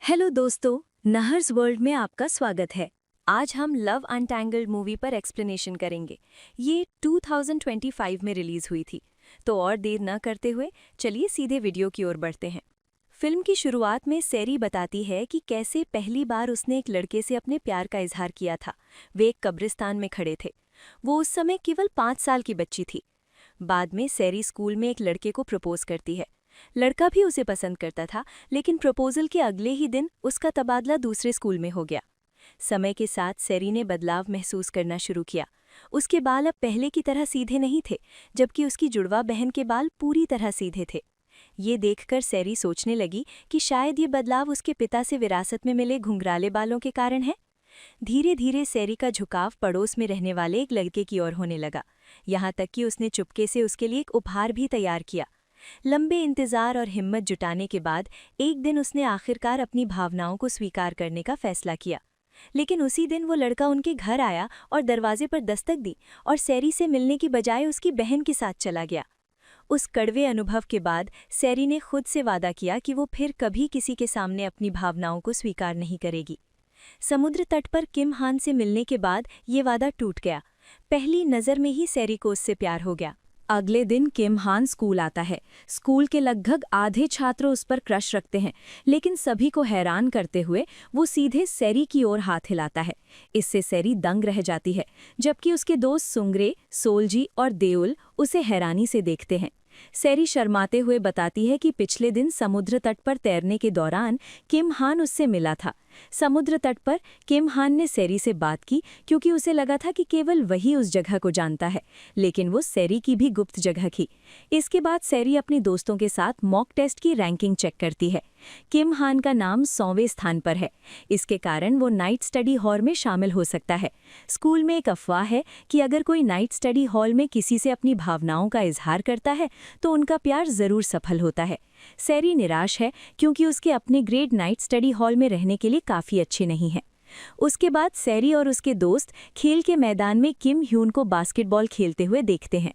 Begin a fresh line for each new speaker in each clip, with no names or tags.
Hello दोस्तों, नहर्स world में आपका स्वागत है। आज हम लव अनटैंगल्ड मूवी पर एक्सप्लेनेशन करेंगे। ये 2025 में रिलीज हुई थी। तो और देर न करते हुए चलिए सीधे वीडियो की ओर बढ़ते हैं। फिल्म की शुरुआत में सैरी बताती है कि कैसे पहली बार उसने एक लड़के से अपने प्यार का इजहार किया था। वे एक कब्रिस्तान में खड़े थे। वो उस समय केवल 5 साल की बच्ची थी। बाद में सैरी स्कूल में एक लड़के को प्रपोज करती है। लड़का भी उसे पसंद करता था, लेकिन प्रपोजल के अगले ही दिन उसका तबादला दूसरे स्कूल में हो गया। समय के साथ सैरी ने बदलाव महसूस करना शुरू किया। उसके बाल अब पहले की तरह सीधे नहीं थे, जबकि उसकी जुड़वा बहन के बाल पूरी तरह सीधे थे। ये देखकर सैरी सोचने लगी कि शायद ये बदलाव उसके पिता से विरासत में मिले घुंघराले बालों के कारण है। धीरे धीरे सैरी का झुकाव पड़ोस में रहने वाले एक लड़के की ओर होने लगा। यहाँ तक कि उसने चुपके से उसके लिए एक उपहार भी तैयार किया। लंबे इंतजार और हिम्मत जुटाने के बाद एक दिन उसने आखिरकार अपनी भावनाओं को स्वीकार करने का फैसला किया। लेकिन उसी दिन वो लड़का उनके घर आया और दरवाजे पर दस्तक दी और सैरी से मिलने की बजाय उसकी बहन के साथ चला गया। उस कड़वे अनुभव के बाद सैरी ने खुद से वादा किया कि वो फिर कभी किसी के सामने अपनी भावनाओं को स्वीकार नहीं करेगी। समुद्र तट पर किम हान से मिलने के बाद ये वादा टूट गया। पहली नज़र में ही सैरी को उससे प्यार हो गया। अगले दिन किम हान स्कूल आता है। स्कूल के लगभग आधे छात्र उस पर क्रश रखते हैं, लेकिन सभी को हैरान करते हुए वो सीधे सैरी की ओर हाथ हिलाता है। इससे सैरी दंग रह जाती है, जबकि उसके दोस्त सुंगरे, सोलजी और देओल उसे हैरानी से देखते हैं। सैरी शर्माते हुए बताती है कि पिछले दिन समुद्र तट पर तैरने के दौरान किम हान उससे मिला था। समुद्र तट पर किम हान ने सैरी से बात की क्योंकि उसे लगा था कि केवल वही उस जगह को जानता है, लेकिन वो सैरी की भी गुप्त जगह थी। इसके बाद सैरी अपनी दोस्तों के साथ मॉक टेस्ट की रैंकिंग चेक करती है। किम हान का नाम 100वें स्थान पर है। इसके कारण वो नाइट स्टडी हॉल में शामिल हो सकता है। स्कूल में एक अफवाह है कि अगर कोई नाइट स्टडी हॉल में किसी से अपनी भावनाओं का इजहार करता है तो उनका प्यार जरूर सफल होता है। सैरी निराश है क्योंकि उसके अपने ग्रेड नाइट स्टडी हॉल में रहने के लिए काफ़ी अच्छे नहीं हैं। उसके बाद सैरी और उसके दोस्त खेल के मैदान में किम ह्यून को बास्केटबॉल खेलते हुए देखते हैं।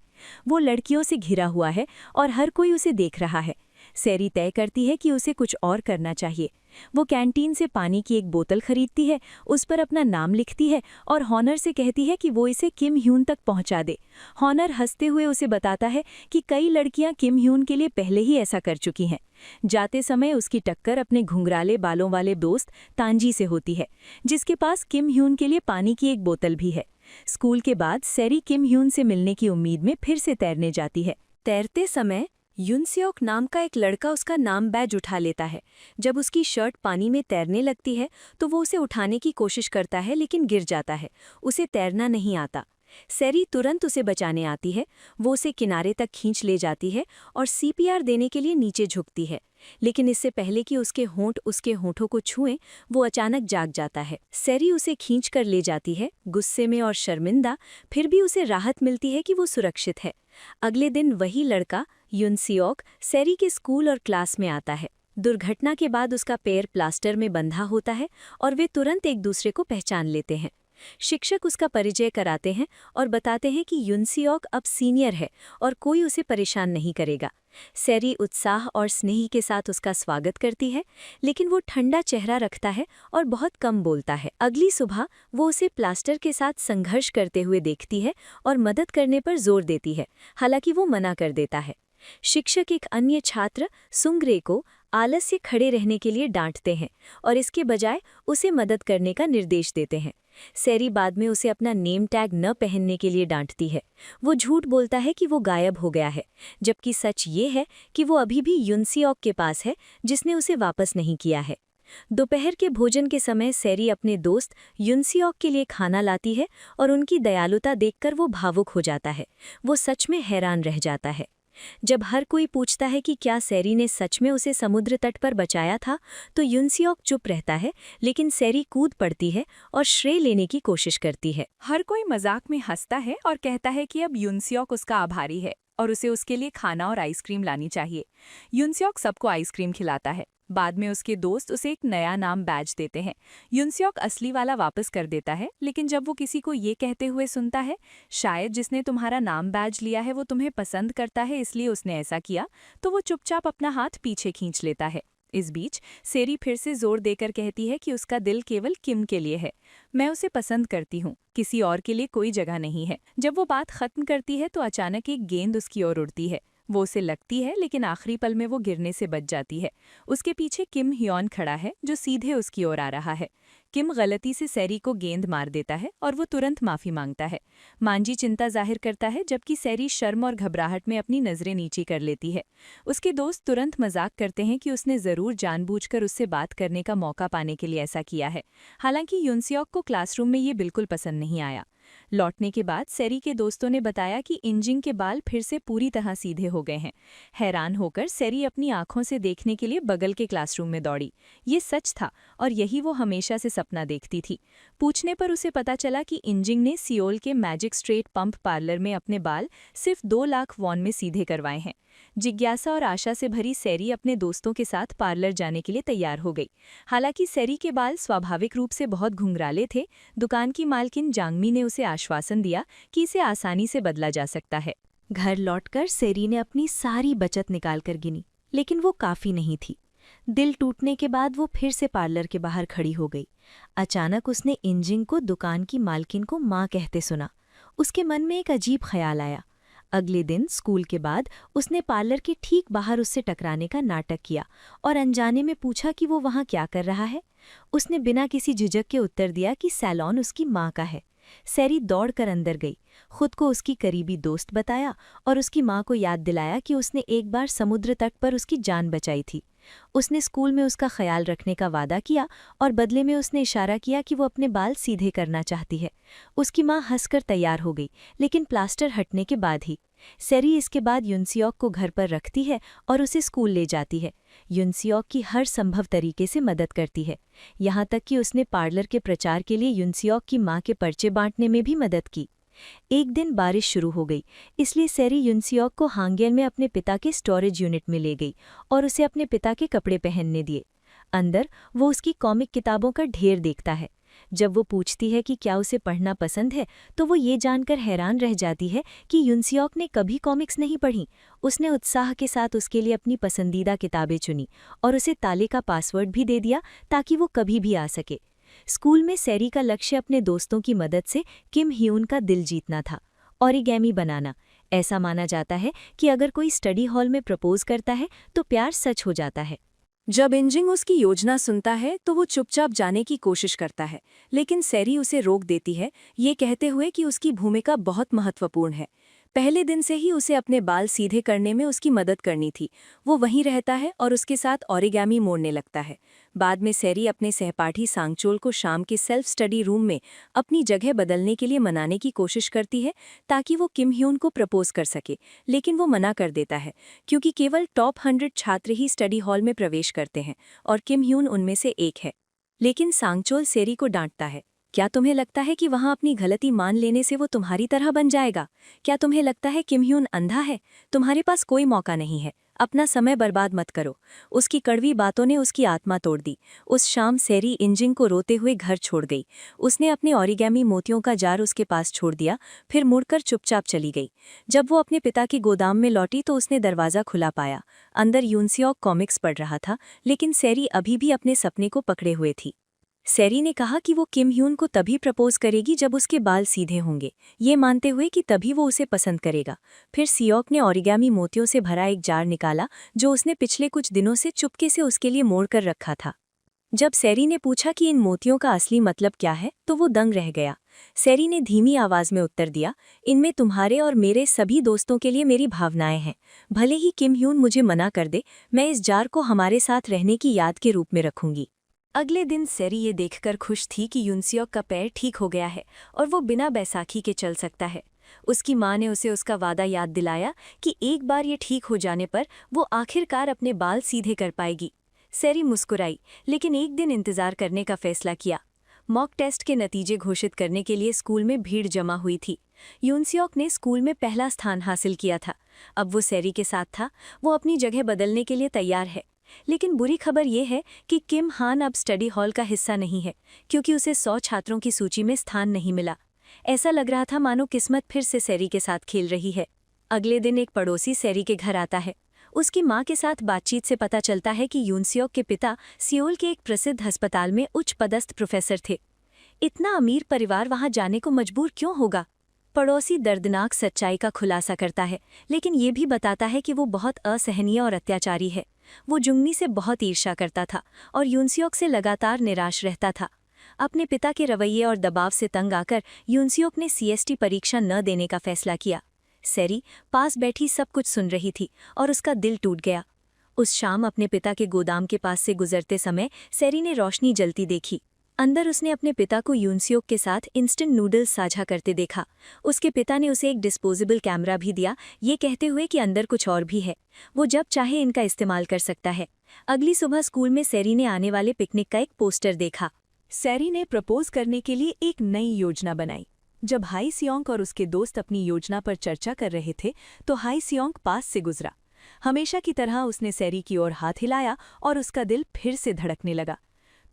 वो लड़कियों से घिरा हुआ है और हर कोई उसे देख रहा है। सैरी तय करती है कि उसे कुछ और करना चाहिए। वो कैंटीन से पानी की एक बोतल खरीदती है, उस पर अपना नाम लिखती है और हॉनर से कहती है कि वो इसे किम ह्यून तक पहुंचा दे। हॉनर हंसते हुए उसे बताता है कि कई लड़कियां किम ह्यून के लिए पहले ही ऐसा कर चुकी हैं। जाते समय उसकी टक्कर अपने घुंघराले बालों वाले दोस्त तांजी से होती है, जिसके पास किम ह्यून के लिए पानी की एक बोतल भी है। स्कूल के बाद सैरी किम ह्यून से मिलने की उम्मीद में फिर से तैरने जाती है। तैरते समय युनसियोक नाम का एक लड़का उसका नाम बैज उठा लेता है। जब उसकी शर्ट पानी में तैरने लगती है तो वो उसे उठाने की कोशिश करता है, लेकिन गिर जाता है। उसे तैरना नहीं आता। सैरी तुरंत उसे बचाने आती है। वो उसे किनारे तक खींच ले जाती है और सीपीआर देने के लिए नीचे झुकती है, लेकिन इससे पहले कि उसके होंठ उसके होठों को छुएं, वो अचानक जाग जाता है। सैरी उसे खींच कर ले जाती है, गुस्से में और शर्मिंदा। फिर भी उसे राहत मिलती है कि वो सुरक्षित है। अगले दिन वही लड़का युनसियोक सैरी के स्कूल और क्लास में आता है। दुर्घटना के बाद उसका पैर प्लास्टर में बंधा होता है और वे तुरंत एक दूसरे को पहचान लेते हैं। शिक्षक उसका परिचय कराते हैं और बताते हैं कि युनसियोक अब सीनियर है और कोई उसे परेशान नहीं करेगा। सैरी उत्साह और स्नेह के साथ उसका स्वागत करती है, लेकिन वो ठंडा चेहरा रखता है और बहुत कम बोलता है। अगली सुबह वो उसे प्लास्टर के साथ संघर्ष करते हुए देखती है और मदद करने पर जोर देती है, हालांकि वो मना कर देता है। शिक्षक एक अन्य छात्र सुंगरे को आलस से खड़े रहने के लिए डांटते हैं और इसके बजाय उसे मदद करने का निर्देश देते हैं। सैरी बाद में उसे अपना नेम टैग न पहनने के लिए डांटती है। वो झूठ बोलता है कि वो गायब हो गया है, जबकि सच ये है कि वो अभी भी युनसियोक के पास है, जिसने उसे वापस नहीं किया है। दोपहर के भोजन के समय सैरी अपने दोस्त युनसियोक के लिए खाना लाती है और उनकी दयालुता देखकर वो भावुक हो जाता है। वो सच में हैरान रह जाता है। जब हर कोई पूछता है कि क्या सैरी ने सच में उसे समुद्र तट पर बचाया था, तो युनसियोक चुप रहता है, लेकिन सैरी कूद पड़ती है और श्रेय लेने की कोशिश करती है।
हर कोई मजाक में हंसता है और कहता है कि अब युनसियोक उसका आभारी है और उसे उसके लिए खाना और आइसक्रीम लानी चाहिए। युनसियोक सबको आइसक्रीम खिलाता है। बाद में उसके दोस्त उसे एक नया नाम बैज देते हैं। युनसियोक असली वाला वापस कर देता है, लेकिन जब वो किसी को ये कहते हुए सुनता है, शायद जिसने तुम्हारा नाम बैज लिया है वो तुम्हें पसंद करता है इसलिए उसने ऐसा किया, तो वो चुपचाप अपना हाथ पीछे खींच लेता है। इस बीच सेरी फिर से जोर देकर कहती है कि उसका दिल केवल किम के लिए है। मैं उसे पसंद करती हूँ, किसी और के लिए कोई जगह नहीं है। जब वो बात खत्म करती है तो अचानक एक गेंद उसकी ओर उड़ती है। वो उसे लगती है, लेकिन आखिरी पल में वो गिरने से बच जाती है। उसके पीछे किम ह्योन खड़ा है, जो सीधे उसकी ओर आ रहा है। किम गलती से सेरी को गेंद मार देता है और वो तुरंत माफी मांगता है। मांजी चिंता जाहिर करता है, जबकि सेरी शर्म और घबराहट में अपनी नजरें नीची कर लेती है। उसके दोस्त तुरंत मजाक करते हैं कि उसने जरूर जानबूझकर उससे बात करने का मौका पाने के लिए ऐसा किया है। हालांकि युनसियोक को क्लासरूम में ये बिल्कुल पसंद नहीं आया। लौटने के बाद सेरी के दोस्तों ने बताया कि इंजिंग के बाल फिर से पूरी तरह सीधे हो गए हैं। हैरान होकर सेरी अपनी आंखों से देखने के लिए बगल के क्लासरूम में दौड़ी। ये सच था और यही वो हमेशा से सपना देखती थी। पूछने पर उसे पता चला कि इंजिंग ने सियोल के मैजिक स्ट्रेट पंप पार्लर में अपने बाल सिर्फ 2 लाख वॉन में सीधे करवाए हैं। जिज्ञासा और आशा से भरी सेरी अपने दोस्तों के साथ पार्लर जाने के लिए तैयार हो गई। हालांकि सेरी के बाल स्वाभाविक रूप से बहुत घुंघराले थे। दुकान की मालकिन जांगमी ने उसे आश्वासन दिया कि इसे आसानी से बदला जा सकता है।
घर लौटकर सेरी ने अपनी सारी बचत निकालकर गिनी, लेकिन वो काफी नहीं थी। दिल टूटने के बाद वो फिर से पार्लर के बाहर खड़ी हो गई। अचानक उसने इंजिंग को दुकान की मालकिन को माँ कहते सुना। उसके मन में एक अजीब ख्याल आया। अगले दिन स्कूल के बाद उसने पार्लर के ठीक बाहर उससे टकराने का नाटक किया और अनजाने में पूछा कि वो वहाँ क्या कर रहा है। उसने बिना किसी झिझक के उत्तर दिया कि सैलून उसकी माँ का है। सेरी दौड़कर अंदर गई, खुद को उसकी करीबी दोस्त बताया और उसकी माँ को याद दिलाया कि उसने एक बार समुद्र तट पर उसकी जान बचाई थी। उसने स्कूल में उसका ख्याल रखने का वादा किया और बदले में उसने इशारा किया कि वो अपने बाल सीधे करना चाहती है। उसकी माँ हंसकर तैयार हो गई, लेकिन प्लास्टर हटने के बाद ही। सेरी इसके बाद युनसियोक को घर पर रखती है और उसे स्कूल ले जाती है। युनसियोक की हर संभव तरीके से मदद करती है, यहाँ तक कि उसने पार्लर के प्रचार के लिए युनसियोक की माँ के पर्चे बांटने में भी मदद की। एक दिन बारिश शुरू हो गई, इसलिए सेरी युनसियोक को हांगेल में अपने पिता के स्टोरेज यूनिट में ले गई और उसे अपने पिता के कपड़े पहनने दिए। अंदर वो उसकी कॉमिक किताबों का ढेर देखता है। जब वो पूछती है कि क्या उसे पढ़ना पसंद है, तो वो ये जानकर हैरान रह जाती है कि युनसियोक ने कभी कॉमिक्स नहीं पढ़ी। उसने उत्साह के साथ उसके लिए अपनी पसंदीदा किताबें चुनी और उसे ताले का पासवर्ड भी दे दिया ताकि वो कभी भी आ सके। स्कूल में सेरी का लक्ष्य अपने दोस्तों की मदद से किम ह्यून का दिल जीतना था। ओरिगैमी बनाना। ऐसा माना जाता है कि अगर कोई स्टडी हॉल में प्रपोज करता है तो प्यार सच हो जाता है।
जब इंजिंग उसकी योजना सुनता है तो वो चुपचाप जाने की कोशिश करता है, लेकिन सेरी उसे रोक देती है, ये कहते हुए कि उसकी भूमिका बहुत महत्वपूर्ण है। पहले दिन से ही उसे अपने बाल सीधे करने में उसकी मदद करनी थी। वो वहीं रहता है और उसके साथ ओरिगैमी मोड़ने लगता है। बाद में सेरी अपने सहपाठी सांगचोल को शाम के सेल्फ स्टडी रूम में अपनी जगह बदलने के लिए मनाने की कोशिश करती है ताकि वो किम ह्यून को प्रपोज कर सके, लेकिन वो मना कर देता है क्योंकि केवल टॉप 100 छात्र ही स्टडी हॉल में प्रवेश करते हैं और किम ह्यून उनमें से एक है। लेकिन सांगचोल सेरी को डांटता है, क्या तुम्हें लगता है कि वहाँ अपनी गलती मान लेने से वो तुम्हारी तरह बन जाएगा? क्या तुम्हें लगता है किम ह्यून अंधा है? तुम्हारे पास कोई मौका नहीं है, अपना समय बर्बाद मत करो। उसकी कड़वी बातों ने उसकी आत्मा तोड़ दी। उस शाम सेरी इंजिंग को रोते हुए घर छोड़ गई। उसने अपने ओरिगैमी मोतियों का जार उसके पास छोड़ दिया, फिर मुड़कर चुपचाप चली गई। जब वो अपने पिता के गोदाम में लौटी तो उसने दरवाज़ा खुला पाया। अंदर युनसियोक कॉमिक्स पढ़ रहा था, लेकिन सेरी अभी भी अपने सपने को पकड़े हुए थी। सेरी ने कहा कि वो किम ह्यून को तभी प्रपोज करेगी जब उसके बाल सीधे होंगे, ये मानते हुए कि तभी वो उसे पसंद करेगा। फिर सियोक ने ओरिगैमी मोतियों से भरा एक जार निकाला जो उसने पिछले कुछ दिनों से चुपके से उसके लिए मोड़ कर रखा था। जब सेरी ने पूछा कि इन मोतियों का असली मतलब क्या है, तो वो दंग रह गया। सेरी ने धीमी आवाज में उत्तर दिया, इनमें तुम्हारे और मेरे सभी दोस्तों के लिए मेरी भावनाएं हैं। भले ही किम ह्यून मुझे मना कर दे, मैं इस जार को हमारे साथ रहने की याद के रूप में रखूंगी। अगले दिन सेरी ये देखकर खुश थी कि युनसियोक का पैर ठीक हो गया है और वो बिना बैसाखी के चल सकता है। उसकी माँ ने उसे उसका वादा याद दिलाया कि एक बार ये ठीक हो जाने पर वो आखिरकार अपने बाल सीधे कर पाएगी। सेरी मुस्कुराई, लेकिन एक दिन इंतजार करने का फैसला किया। मॉक टेस्ट के नतीजे घोषित करने के लिए स्कूल में भीड़ जमा हुई थी। युनसियोक ने स्कूल में पहला स्थान हासिल किया था। अब वो सेरी के साथ था। वो अपनी जगह बदलने के लिए तैयार है। लेकिन बुरी खबर ये है कि किम हान अब स्टडी हॉल का हिस्सा नहीं है, क्योंकि उसे 100 छात्रों की सूची में स्थान नहीं मिला। ऐसा लग रहा था मानो किस्मत फिर से सेरी के साथ खेल रही है। अगले दिन एक पड़ोसी सेरी के घर आता है।
उसकी माँ के साथ बातचीत से पता चलता है कि यूनसियोक के पिता सियोल के एक प्रसिद्ध अस्पताल में उच्च पदस्थ प्रोफेसर थे। इतना अमीर परिवार वहां जाने को मजबूर क्यों होगा? पड़ोसी दर्दनाक सच्चाई का खुलासा करता है, लेकिन ये भी बताता है कि वो बहुत असहनीय और अत्याचारी है। वो जुंगनी से बहुत ईर्ष्या करता था और यूनसियोक से लगातार निराश रहता था। अपने पिता के रवैये और दबाव से तंग आकर यूनसियोक ने सीएसटी परीक्षा न देने का फैसला किया। सेरी पास बैठी सब कुछ सुन रही थी और उसका दिल टूट गया। उस शाम अपने पिता के गोदाम के पास से गुजरते समय सेरी ने रोशनी जलती देखी। अंदर उसने अपने पिता को यूनसियोक के साथ इंस्टेंट नूडल्स साझा करते देखा। उसके पिता ने उसे एक डिस्पोजेबल कैमरा भी दिया, ये कहते हुए कि अंदर कुछ और भी है, वो जब चाहे इनका इस्तेमाल कर सकता है। अगली सुबह स्कूल में सेरी ने आने वाले पिकनिक का एक पोस्टर देखा।
सेरी ने प्रपोज करने के लिए एक नई योजना बनाई। जब हाई सियोंग और उसके दोस्त अपनी योजना पर चर्चा कर रहे थे तो हाई सियोंग पास से गुजरा। हमेशा की तरह उसने सेरी की ओर हाथ हिलाया और उसका दिल फिर से धड़कने लगा।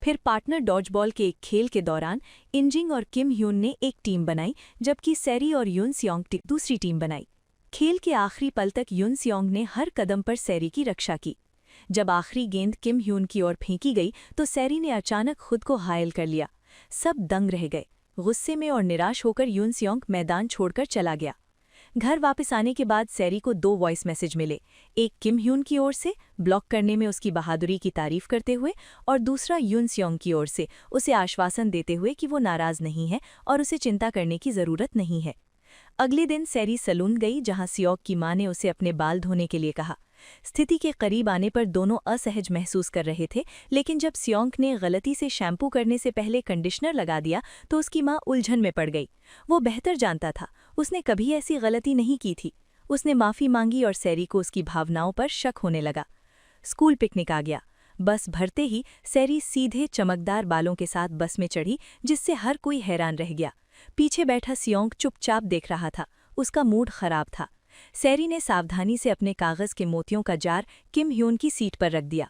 फिर पार्टनर डॉजबॉल के एक खेल के दौरान इंजिंग और किम ह्यून ने एक टीम बनाई, जबकि सेरी और यूनसियोंग दूसरी टीम बनाई। खेल के आखिरी पल तक यूनसियोंग ने हर कदम पर सेरी की रक्षा की। जब आखिरी गेंद किम ह्यून की ओर फेंकी गई तो सेरी ने अचानक खुद को घायल कर लिया। सब दंग रह गए। गुस्से में और निराश होकर यूनसियोंग मैदान छोड़कर चला गया। घर वापस आने के बाद सेरी को 2 वॉइस मैसेज मिले, एक किम ह्यून की ओर से ब्लॉक करने में उसकी बहादुरी की तारीफ करते हुए और दूसरा यूनसियोंग की ओर से उसे आश्वासन देते हुए कि वो नाराज नहीं है और उसे चिंता करने की ज़रूरत नहीं है। अगले दिन सेरी सैलून गई, जहां सियोक की मां ने उसे अपने बाल धोने के लिए कहा। स्थिति के करीब आने पर दोनों असहज महसूस कर रहे थे, लेकिन जब सियोंग ने गलती से शैम्पू करने से पहले कंडीशनर लगा दिया तो उसकी मां उलझन में पड़ गई। वो बेहतर जानता था, उसने कभी ऐसी गलती नहीं की थी। उसने माफ़ी मांगी और सेरी को उसकी भावनाओं पर शक होने लगा। स्कूल पिकनिक आ गया। बस भरते ही सेरी सीधे चमकदार बालों के साथ बस में चढ़ी, जिससे हर कोई हैरान रह गया। पीछे बैठा सियोंग चुपचाप देख रहा था, उसका मूड खराब था। सेरी ने सावधानी से अपने कागज के मोतियों का जार किम ह्यून की सीट पर रख दिया।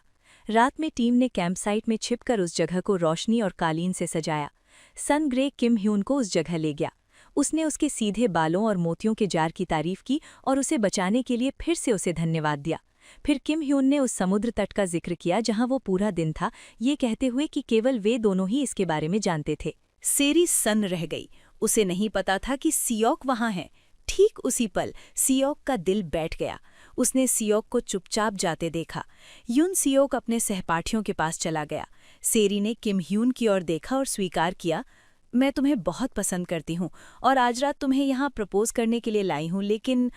रात में टीम ने कैंपसाइट में छिपकर उस जगह को रोशनी और कालीन से सजाया। सन ग्रे किम ह्यून को उस जगह ले गया। उसने उसके सीधे बालों और मोतियों के जार की तारीफ की और उसे बचाने के लिए फिर से उसे धन्यवाद दिया। फिर किम ह्यून ने उस समुद्र तट का जिक्र किया जहां वो पूरा दिन था, ये कहते हुए कि केवल वे दोनों ही इसके बारे में जानते थे।
सेरी सन्न रह गई। उसे नहीं पता था कि सियोक वहां है। ठीक उसी पल सियोक का दिल बैठ गया। उसने सियोक को चुपचाप जाते देखा। यून सियोक अपने सहपाठियों के पास चला गया। सेरी ने किम ह्यून की ओर देखा और स्वीकार किया, मैं तुम्हें बहुत पसंद करती हूँ और आज रात तुम्हें यहाँ प्रपोज करने के लिए लाई हूँ, लेकिन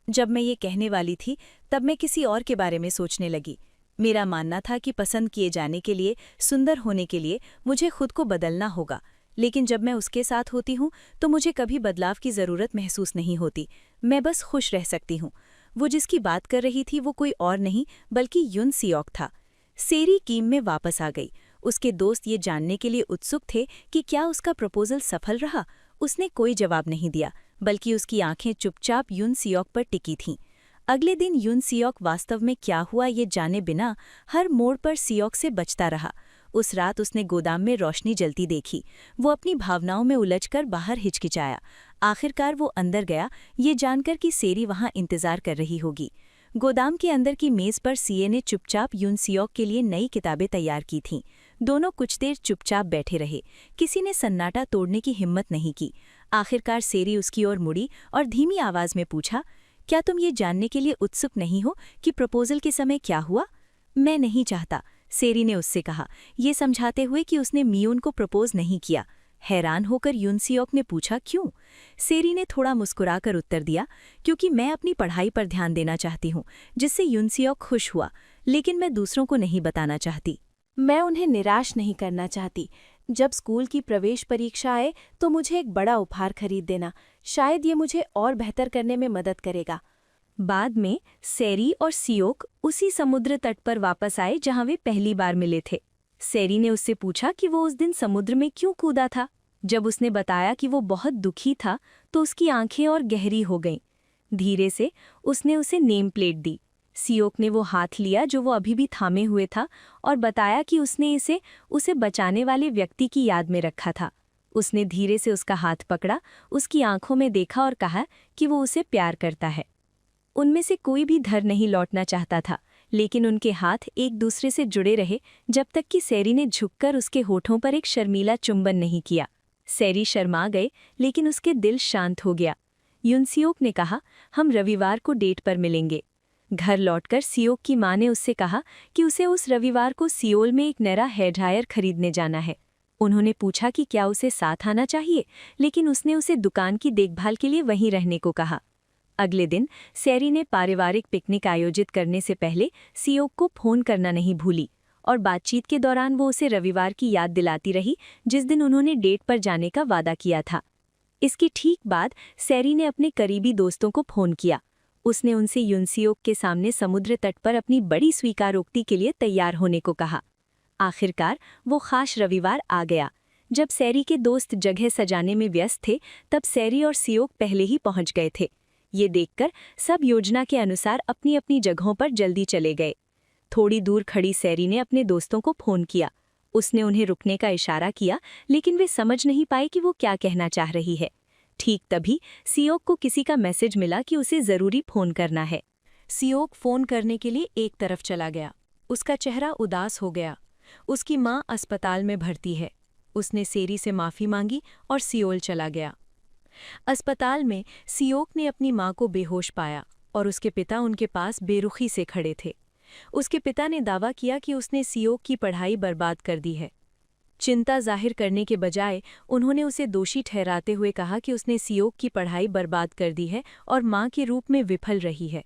जब मैं ये कहने वाली थी तब मैं किसी और के बारे में सोचने लगी। मेरा मानना था कि पसंद किए जाने के लिए, सुंदर होने के लिए मुझे खुद को बदलना होगा, लेकिन जब मैं उसके साथ होती हूँ तो मुझे कभी बदलाव की ज़रूरत महसूस नहीं होती। मैं बस खुश रह सकती हूँ। वो जिसकी बात कर रही थी वो कोई और नहीं बल्कि यून सियोक था। सेरी कीम में वापस आ गई। उसके दोस्त ये जानने के लिए उत्सुक थे कि क्या उसका प्रपोजल सफल रहा। उसने कोई जवाब नहीं दिया, बल्कि उसकी आंखें चुपचाप यून सियोक पर टिकी थीं। अगले दिन यून सियोक वास्तव में क्या हुआ ये जाने बिना हर मोड़ पर सियोक से बचता रहा। उस रात उसने गोदाम में रोशनी जलती देखी। वो अपनी भावनाओं में उलझकर बाहर हिचकिचाया। आखिरकार वो अंदर गया, ये जानकर कि सेरी वहां इंतजार कर रही होगी। गोदाम के अंदर की मेज पर सीए ने चुपचाप यून सियोक के लिए नई किताबें तैयार की थीं। दोनों कुछ देर चुपचाप बैठे रहे। किसी ने सन्नाटा तोड़ने की हिम्मत नहीं की। आखिरकार सेरी उसकी ओर मुड़ी और धीमी आवाज में पूछा, क्या तुम ये जानने के लिए उत्सुक नहीं हो कि प्रपोजल के समय क्या हुआ? मैं नहीं चाहता, सेरी ने उससे कहा, ये समझाते हुए कि उसने मियोन को प्रपोज नहीं किया। हैरान होकर यून सियोक ने पूछा, क्यों? सेरी ने थोड़ा मुस्कुराकर उत्तर दिया, क्योंकि मैं अपनी पढ़ाई पर ध्यान देना चाहती हूँ, जिससे यून सियोक खुश हुआ, लेकिन मैं दूसरों को नहीं बताना चाहती।
मैं उन्हें निराश नहीं करना चाहती। जब स्कूल की प्रवेश परीक्षा आए तो मुझे एक बड़ा उपहार खरीद देना। शायद ये मुझे और बेहतर करने में मदद करेगा।
बाद में सेरी और सियोक उसी समुद्र तट पर वापस आए जहां वे पहली बार मिले थे। सेरी ने उससे पूछा कि वो उस दिन समुद्र में क्यों कूदा था। जब उसने बताया कि वो बहुत दुखी था तो उसकी आंखें और गहरी हो गईं। धीरे से उसने उसे नेम प्लेट दी। सियोक ने वो हाथ लिया जो वो अभी भी थामे हुए था और बताया कि उसने इसे उसे बचाने वाले व्यक्ति की याद में रखा था। उसने धीरे से उसका हाथ पकड़ा, उसकी आंखों में देखा और कहा कि वो उसे प्यार करता है। उनमें से कोई भी घर नहीं लौटना चाहता था, लेकिन उनके हाथ एक दूसरे से जुड़े रहे जब तक कि सैरी ने झुककर उसके होठों पर एक शर्मीला चुंबन नहीं किया। सैरी शर्मा गए, लेकिन उसके दिल शांत हो गया। युनसियोक ने कहा, हम रविवार को डेट पर मिलेंगे। घर लौटकर सियोक की मां ने उससे कहा कि उसे उस रविवार को सियोल में एक नया हेयर ड्रायर खरीदने जाना है। उन्होंने पूछा कि क्या उसे साथ आना चाहिए, लेकिन उसने उसे दुकान की देखभाल के लिए वहीं रहने को कहा। अगले दिन सैरी ने पारिवारिक पिकनिक आयोजित करने से पहले सियोक को फोन करना नहीं भूली, और बातचीत के दौरान वो उसे रविवार की याद दिलाती रही जिस दिन उन्होंने डेट पर जाने का वादा किया था। इसके ठीक बाद सैरी ने अपने करीबी दोस्तों को फोन किया। उसने उनसे युनसियोक के सामने समुद्र तट पर अपनी बड़ी स्वीकारोक्ति के लिए तैयार होने को कहा। आखिरकार वो खास रविवार आ गया। जब सैरी के दोस्त जगह सजाने में व्यस्त थे, तब सैरी और सियोक पहले ही पहुंच गए थे। ये देखकर सब योजना के अनुसार अपनी अपनी जगहों पर जल्दी चले गए। थोड़ी दूर खड़ी सैरी ने अपने दोस्तों को फोन किया। उसने उन्हें रुकने का इशारा किया, लेकिन वे समझ नहीं पाए कि वो क्या कहना चाह रही है। ठीक तभी सियोक को किसी का मैसेज मिला कि उसे जरूरी फोन करना है।
सियोक फोन करने के लिए एक तरफ चला गया। उसका चेहरा उदास हो गया। उसकी माँ अस्पताल में भर्ती है। उसने सैरी से माफ़ी मांगी और सियोल चला गया। अस्पताल में सियोक ने अपनी माँ को बेहोश पाया और उसके पिता उनके पास बेरुखी से खड़े थे। उसके पिता ने दावा किया कि उसने सियोक की पढ़ाई बर्बाद कर दी है। चिंता जाहिर करने के बजाय उन्होंने उसे दोषी ठहराते हुए कहा कि उसने सियोक की पढ़ाई बर्बाद कर दी है और माँ के रूप में विफल रही है।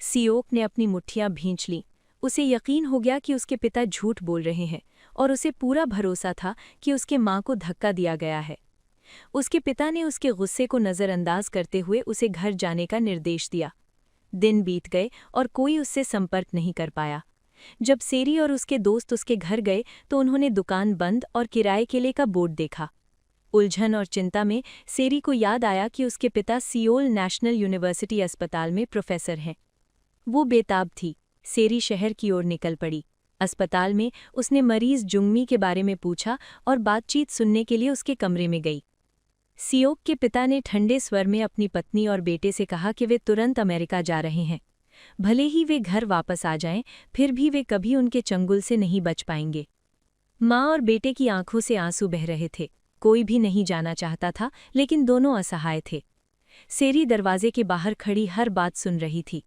सियोक ने अपनी मुट्ठियां भींच लीं। उसे यकीन हो गया कि उसके पिता झूठ बोल रहे हैं और उसे पूरा भरोसा था कि उसके माँ को धक्का दिया गया है। उसके पिता ने उसके गुस्से को नज़रअंदाज करते हुए उसे घर जाने का निर्देश दिया। दिन बीत गए और कोई उससे संपर्क नहीं कर पाया। जब सैरी और उसके दोस्त उसके घर गए तो उन्होंने दुकान बंद और किराए के लिए का बोर्ड देखा। उलझन और चिंता में सैरी को याद आया कि उसके पिता सियोल नेशनल यूनिवर्सिटी अस्पताल में प्रोफेसर हैं। वो बेताब थी। सैरी शहर की ओर निकल पड़ी। अस्पताल में उसने मरीज जुंगमी के बारे में पूछा और बातचीत सुनने के लिए उसके कमरे में गई। सियोक के पिता ने ठंडे स्वर में अपनी पत्नी और बेटे से कहा कि वे तुरंत अमेरिका जा रहे हैं। भले ही वे घर वापस आ जाएं, फिर भी वे कभी उनके चंगुल से नहीं बच पाएंगे। माँ और बेटे की आंखों से आंसू बह रहे थे। कोई भी नहीं जाना चाहता था, लेकिन दोनों असहाय थे। सैरी दरवाजे के बाहर खड़ी हर बात सुन रही थी।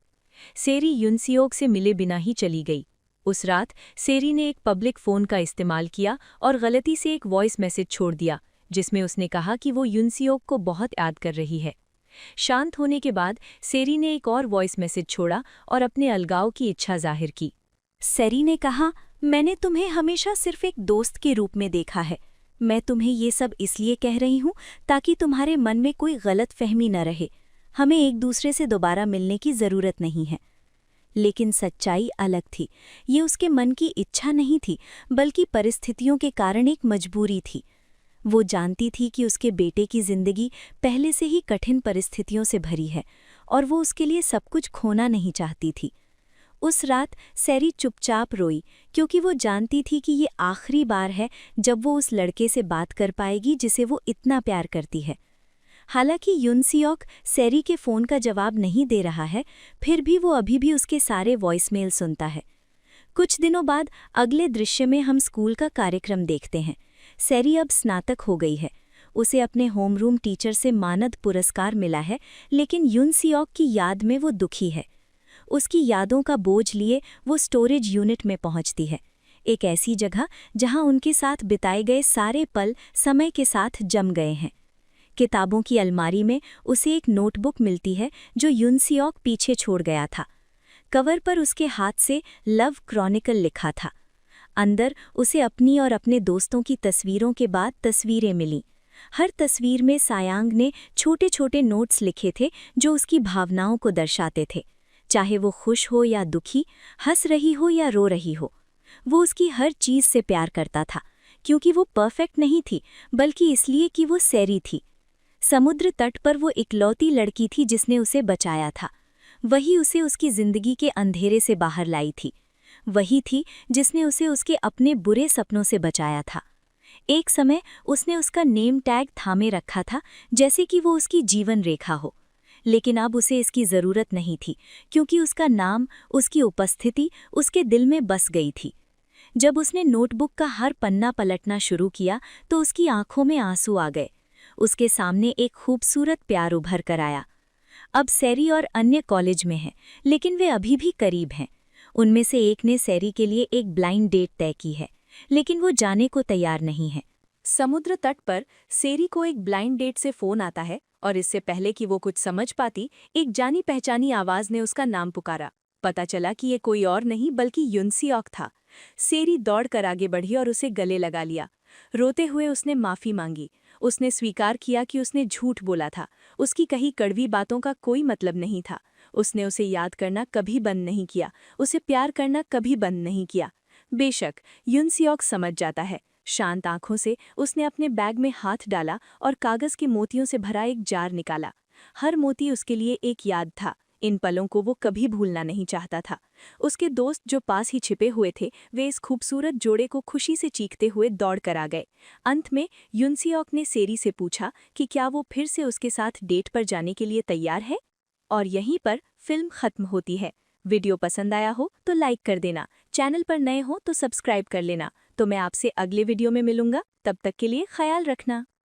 सैरी युनसियोक से मिले बिना ही चली गई। उस रात सैरी ने एक पब्लिक फ़ोन का इस्तेमाल किया और गलती से एक वॉइस मैसेज छोड़ दिया, जिसमें उसने कहा कि वो युनसियोक को बहुत याद कर रही है। शांत होने के बाद सैरी ने एक और वॉइस मैसेज छोड़ा और अपने अलगाव की इच्छा जाहिर की।
सैरी ने कहा, मैंने तुम्हें हमेशा सिर्फ एक दोस्त के रूप में देखा है। मैं तुम्हें ये सब इसलिए कह रही हूँ ताकि तुम्हारे मन में कोई गलत फहमी न रहे। हमें एक दूसरे से दोबारा मिलने की ज़रूरत नहीं है। लेकिन सच्चाई अलग थी। ये उसके मन की इच्छा नहीं थी, बल्कि परिस्थितियों के कारण एक मजबूरी थी। वो जानती थी कि उसके बेटे की जिंदगी पहले से ही कठिन परिस्थितियों से भरी है और वो उसके लिए सब कुछ खोना नहीं चाहती थी। उस रात सैरी चुपचाप रोई, क्योंकि वो जानती थी कि ये आखिरी बार है जब वो उस लड़के से बात कर पाएगी जिसे वो इतना प्यार करती है। हालांकि युनसियोक सैरी के फ़ोन का जवाब नहीं दे रहा है, फिर भी वो अभी भी उसके सारे वॉइसमेल सुनता है। कुछ दिनों बाद अगले दृश्य में हम स्कूल का कार्यक्रम देखते हैं। सैरी अब स्नातक हो गई है। उसे अपने होमरूम टीचर से मानद पुरस्कार मिला है, लेकिन युनसियोक की याद में वो दुखी है। उसकी यादों का बोझ लिए वो स्टोरेज यूनिट में पहुंचती है, एक ऐसी जगह जहां उनके साथ बिताए गए सारे पल समय के साथ जम गए हैं। किताबों की अलमारी में उसे एक नोटबुक मिलती है जो युनसियोक पीछे छोड़ गया था। कवर पर उसके हाथ से लव क्रॉनिकल लिखा था। अंदर उसे अपनी और अपने दोस्तों की तस्वीरों के बाद तस्वीरें मिलीं। हर तस्वीर में सायांग ने छोटे छोटे नोट्स लिखे थे जो उसकी भावनाओं को दर्शाते थे, चाहे वो खुश हो या दुखी, हंस रही हो या रो रही हो। वो उसकी हर चीज़ से प्यार करता था, क्योंकि वो परफेक्ट नहीं थी, बल्कि इसलिए कि वो सैरी थी। समुद्र तट पर वो इकलौती लड़की थी जिसने उसे बचाया था। वही उसे उसकी जिंदगी के अंधेरे से बाहर लाई थी। वही थी जिसने उसे उसके अपने बुरे सपनों से बचाया था। एक समय उसने उसका नेम टैग थामे रखा था, जैसे कि वो उसकी जीवन रेखा हो। लेकिन अब उसे इसकी ज़रूरत नहीं थी, क्योंकि उसका नाम, उसकी उपस्थिति उसके दिल में बस गई थी। जब उसने नोटबुक का हर पन्ना पलटना शुरू किया तो उसकी आंखों में आंसू आ गए। उसके सामने एक खूबसूरत प्यार उभर कर आया। अब सैरी और अन्य कॉलेज में हैं, लेकिन वे अभी भी करीब हैं। उनमें से एक ने सैरी के लिए एक ब्लाइंड डेट तय की है, लेकिन वो जाने को तैयार नहीं है।
समुद्र तट पर सेरी को एक ब्लाइंड डेट से फोन आता है और इससे पहले कि वो कुछ समझ पाती, एक जानी पहचानी आवाज ने उसका नाम पुकारा। पता चला कि ये कोई और नहीं बल्कि युनसियोक था। सेरी दौड़कर आगे बढ़ी और उसे गले लगा लिया। रोते हुए उसने माफी मांगी। उसने स्वीकार किया कि उसने झूठ बोला था। उसकी कही कड़वी बातों का कोई मतलब नहीं था। उसने उसे याद करना कभी बंद नहीं किया, उसे प्यार करना कभी बंद नहीं किया। बेशक युनसियोक समझ जाता है। शांत आंखों से उसने अपने बैग में हाथ डाला और कागज के मोतियों से भरा एक जार निकाला। हर मोती उसके लिए एक याद था। इन पलों को वो कभी भूलना नहीं चाहता था। उसके दोस्त जो पास ही छिपे हुए थे, वे इस खूबसूरत जोड़े को खुशी से चीखते हुए दौड़ कर आ गए। अंत में युनसियोक ने सेरी से पूछा कि क्या वो फिर से उसके साथ डेट पर जाने के लिए तैयार है। और यहीं पर फिल्म खत्म होती है। वीडियो पसंद आया हो तो लाइक कर देना, चैनल पर नए हो तो सब्सक्राइब कर लेना। तो मैं आपसे अगले वीडियो में मिलूंगा, तब तक के लिए ख्याल रखना।